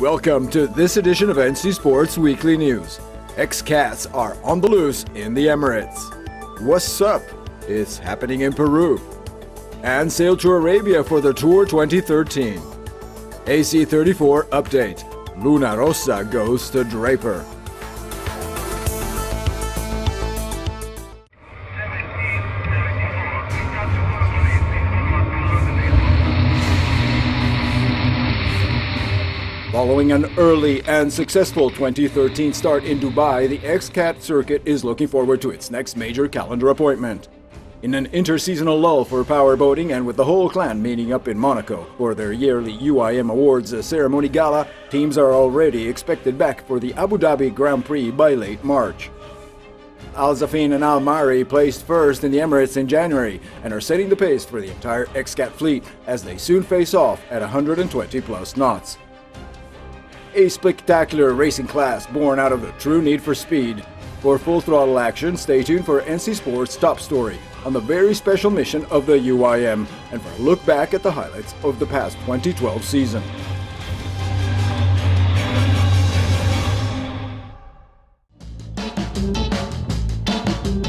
Welcome to this edition of NC Sports Weekly News. Ex-Cats are on the loose in the Emirates. What's up? It's happening in Peru. And sail to Arabia for the Tour 2013. AC34 update. Luna Rossa goes to Draper. Following an early and successful 2013 start in Dubai, the Ex-Cat circuit is looking forward to its next major calendar appointment. In an interseasonal lull for powerboating and with the whole clan meeting up in Monaco for their yearly UIM Awards ceremony gala, teams are already expected back for the Abu Dhabi Grand Prix by late March. Al Zafin and Al Mari placed first in the Emirates in January and are setting the pace for the entire Ex-Cat fleet as they soon face off at 120 plus knots. A spectacular racing class born out of the true need for speed. For full throttle action, stay tuned for NC Sports' top story on the very special mission of the UIM and for a look back at the highlights of the past 2012 season.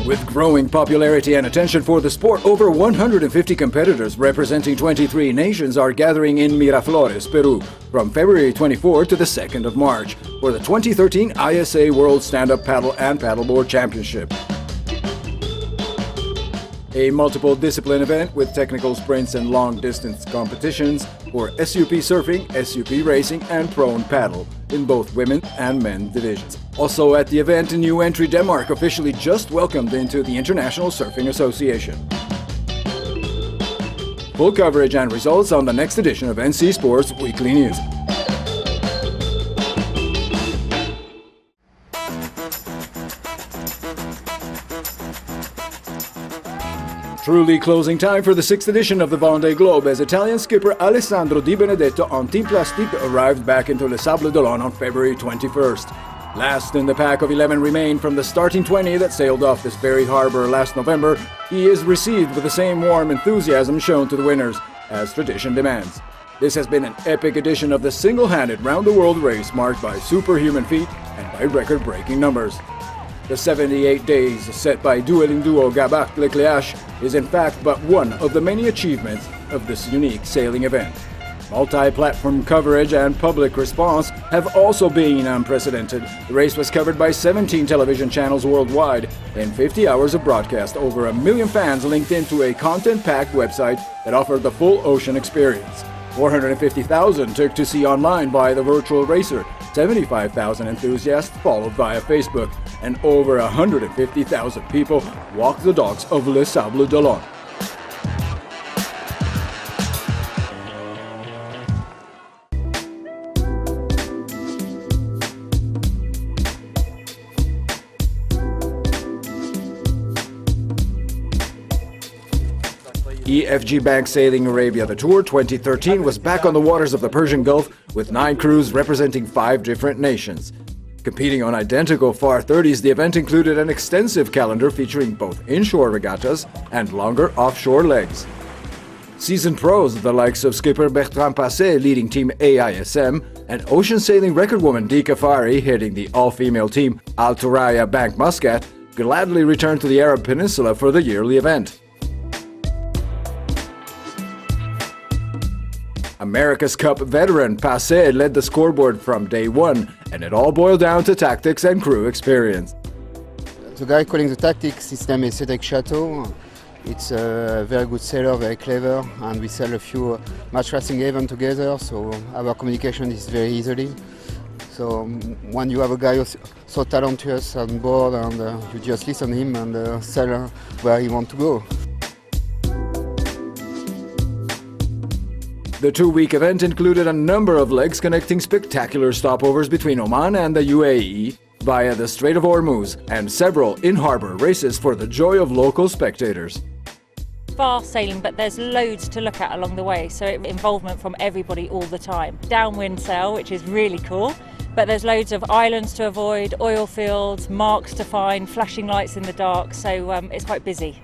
With growing popularity and attention for the sport, over 150 competitors representing 23 nations are gathering in Miraflores, Peru, from February 24 to the 2nd of March for the 2013 ISA World Stand-Up Paddle and Paddleboard Championship. A multiple discipline event with technical sprints and long distance competitions for SUP surfing, SUP racing, and prone paddle in both women and men divisions. Also at the event, a new entry, Denmark, officially just welcomed into the International Surfing Association. Full coverage and results on the next edition of NC Sports Weekly News. Truly closing time for the 6th edition of the Vendée Globe as Italian skipper Alessandro Di Benedetto on Team Plastique arrived back into Les Sables d'Olonne on February 21st. Last in the pack of 11 remain from the starting 20 that sailed off this very harbor last November. He is received with the same warm enthusiasm shown to the winners, as tradition demands. This has been an epic edition of the single-handed round-the-world race marked by superhuman feat and by record-breaking numbers. The 78 days set by dueling duo Gabac Lecléache is in fact but one of the many achievements of this unique sailing event. Multi-platform coverage and public response have also been unprecedented. The race was covered by 17 television channels worldwide in 50 hours of broadcast. Over 1 million fans linked into a content-packed website that offered the full ocean experience. 450,000 took to see online via the virtual racer, 75,000 enthusiasts followed via Facebook, and over 150,000 people walked the docks of Les Sables d'Olonne. EFG Bank Sailing Arabia, the Tour 2013, was back on the waters of the Persian Gulf with 9 crews representing 5 different nations. Competing on identical far 30s, the event included an extensive calendar featuring both inshore regattas and longer offshore legs. Seasoned pros, the likes of skipper Bertrand Passet leading Team AISM and ocean sailing record woman Dika Fari heading the all-female team Al Turaya Bank Muscat, gladly returned to the Arab Peninsula for the yearly event. America's Cup veteran Passet led the scoreboard from day one, and it all boiled down to tactics and crew experience. The guy calling the tactics, his name is Cedric Chateau. It's a very good sailor, very clever, and we sail a few match racing events together, so our communication is very easily. So when you have a guy so talented on board, and you just listen to him and sail where he wants to go. The 2-week event included a number of legs connecting spectacular stopovers between Oman and the UAE via the Strait of Hormuz and several in-harbor races for the joy of local spectators. Fast sailing, but there's loads to look at along the way, so involvement from everybody all the time. Downwind sail, which is really cool, but there's loads of islands to avoid, oil fields, marks to find, flashing lights in the dark, so it's quite busy.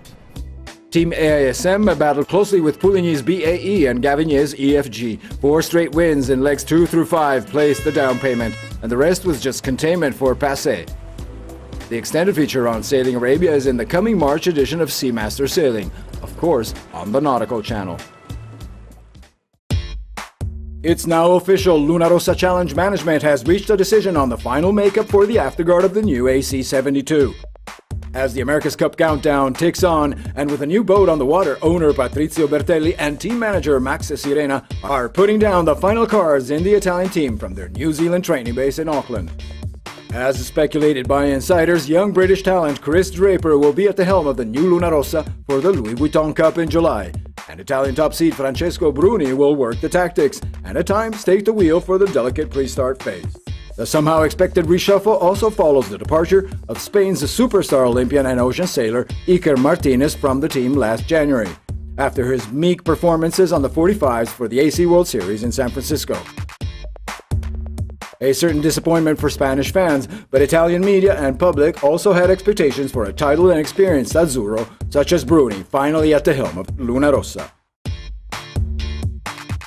Team AISM battled closely with Pouligny's BAE and Gavigny's EFG. 4 straight wins in legs 2 through 5 placed the down payment, and the rest was just containment for Passé. The extended feature on Sailing Arabia is in the coming March edition of Seamaster Sailing, of course on the Nautical Channel. It's now official, Luna Rossa Challenge Management has reached a decision on the final makeup for the afterguard of the new AC-72. As the America's Cup countdown ticks on, and with a new boat on the water, owner Patrizio Bertelli and team manager Max Sirena are putting down the final cards in the Italian team from their New Zealand training base in Auckland. As speculated by insiders, young British talent Chris Draper will be at the helm of the new Luna Rossa for the Louis Vuitton Cup in July, and Italian top seed Francesco Bruni will work the tactics and at times take the wheel for the delicate pre-start phase. The somehow expected reshuffle also follows the departure of Spain's superstar Olympian and ocean sailor Iker Martinez from the team last January, after his meek performances on the 45s for the AC World Series in San Francisco. A certain disappointment for Spanish fans, but Italian media and public also had expectations for a titled and experienced Azzurro such as Bruni finally at the helm of Luna Rossa.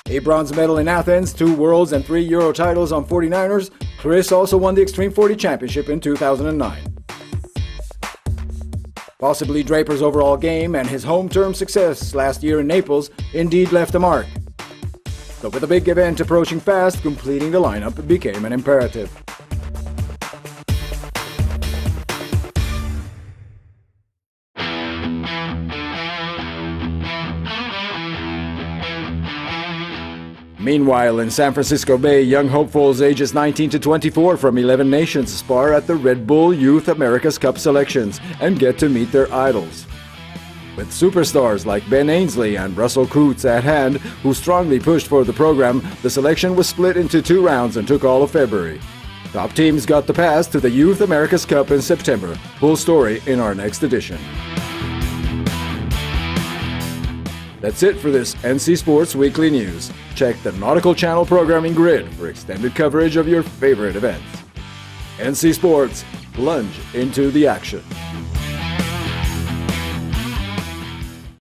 A bronze medal in Athens, 2 Worlds and 3 Euro titles on 49ers, Chris also won the Extreme 40 Championship in 2009. Possibly Draper's overall game and his home-term success last year in Naples indeed left a mark. But with the big event approaching fast, completing the lineup became an imperative. Meanwhile, in San Francisco Bay, young hopefuls ages 19 to 24 from 11 nations spar at the Red Bull Youth America's Cup selections and get to meet their idols. With superstars like Ben Ainsley and Russell Coutts at hand, who strongly pushed for the program, the selection was split into 2 rounds and took all of February. Top teams got the pass to the Youth America's Cup in September. Full story in our next edition. That's it for this NC Sports Weekly News. Check the Nautical Channel programming grid for extended coverage of your favorite events. NC Sports, plunge into the action.